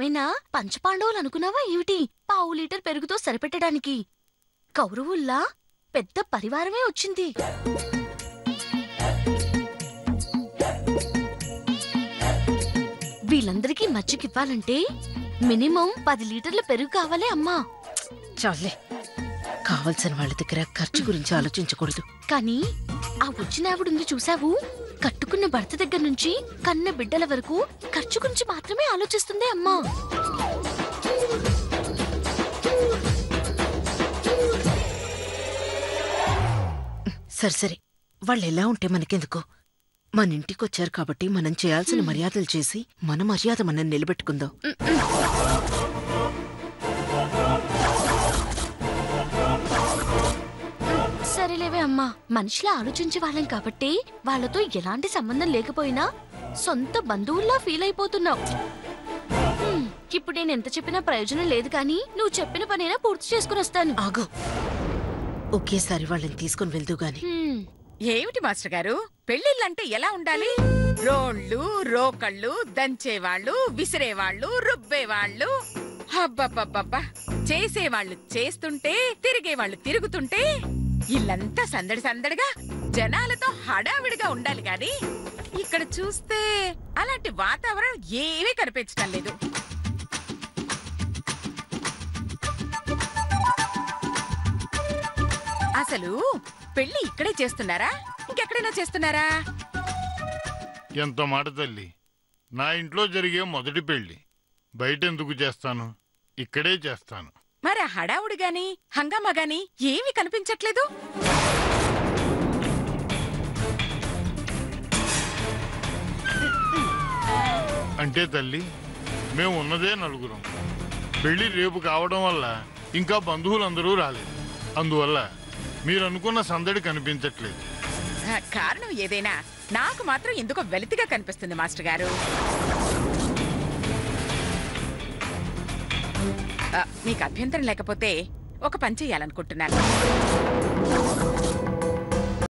అయినా పంచపాండవులు అనుకున్నావా ఏమిటి? పావు లీటర్ పెరుగుతో సరిపెట్టడానికి కౌరవుల్లా పెద్ద పరివారమే వచ్చింది. వీళ్ళందరికీ మజ్జిగివ్వాలంటే మినిమం 10 లీటర్ల పెరుగు కావాలే అమ్మా. చాలే, కావలసిన వాళ్ళ దగ్గర ఖర్చు గురించి ఆలోచించకూడదు. కానీ ఆ వచ్చినావిడుంది చూసావు, కట్టుకున్న భర్త దగ్గర నుంచి కన్న బిడ్డల వరకు ఖర్చు గురించి మాత్రమే ఆలోచిస్తుందే అమ్మా. సరే, వాళ్ళెలా ఉంటే మనకెందుకు? మన ఇంటికొచ్చారు కాబట్టి మనం చేయాల్సిన మర్యాదలు చేసి మన మర్యాద మనం నిలబెట్టుకుందాం. సరేలేవే అమ్మా, మనిషిలా ఆలోచించే వాళ్ళం కాబట్టి వాళ్ళతో ఎలాంటి సంబంధం లేకపోయినా సొంత బంధువుల్లా ఫీల్ అయిపోతున్నావు. ఇప్పుడు నేను ఎంత చెప్పినా ప్రయోజనం లేదు, కానీ నువ్వు చెప్పిన పనైనా పూర్తి చేసుకుని వస్తాను. ఆగు, ఒకేసారి వాళ్ళని తీసుకుని వెళ్తూ గాని. ఏమిటి మాస్టర్ గారు, పెళ్లిళ్ళంటే ఎలా ఉండాలి? రోళ్ళు, రోకళ్ళు, దంచేవాళ్ళు, విసిరేవాళ్ళు, రుబ్బేవాళ్ళు, అబ్బబ్బబ్బబ్బా, చేసేవాళ్ళు చేస్తుంటే తిరిగేవాళ్ళు తిరుగుతుంటే ఇల్లంతా సందడి సందడిగా జనాలతో హడావిడిగా ఉండాలి గాని ఇక్కడ చూస్తే అలాంటి వాతావరణం ఏమీ కనిపించడం లేదు. అసలు పెళ్లి ఇక్కడే చేస్తున్నారా, ఇంకెక్కడైనా చేస్తున్నారా? ఎంత మాట తల్లి, నా ఇంట్లో జరిగే మొదటి పెళ్లి బయటెందుకు చేస్తాను, ఇక్కడే చేస్తాను. మరి ఆ హడావుడి గాని హంగామా గాని ఏమీ కనిపించట్లేదు. అంటే తల్లి, మేము ఉన్నదే నలుగురం. పెళ్లి రేపు కావడం వల్ల ఇంకా బంధువులందరూ రాలేదు. అందువల్ల మీరనుకున్న సందడి కనిపించట్లేదు. కారణం ఏదైనా నాకు మాత్రం ఎందుకో వెలితిగా కనిపిస్తుంది మాస్టర్ గారు. మీకు అభ్యంతరం లేకపోతే ఒక పని చెయ్యాలనుకుంటున్నాను.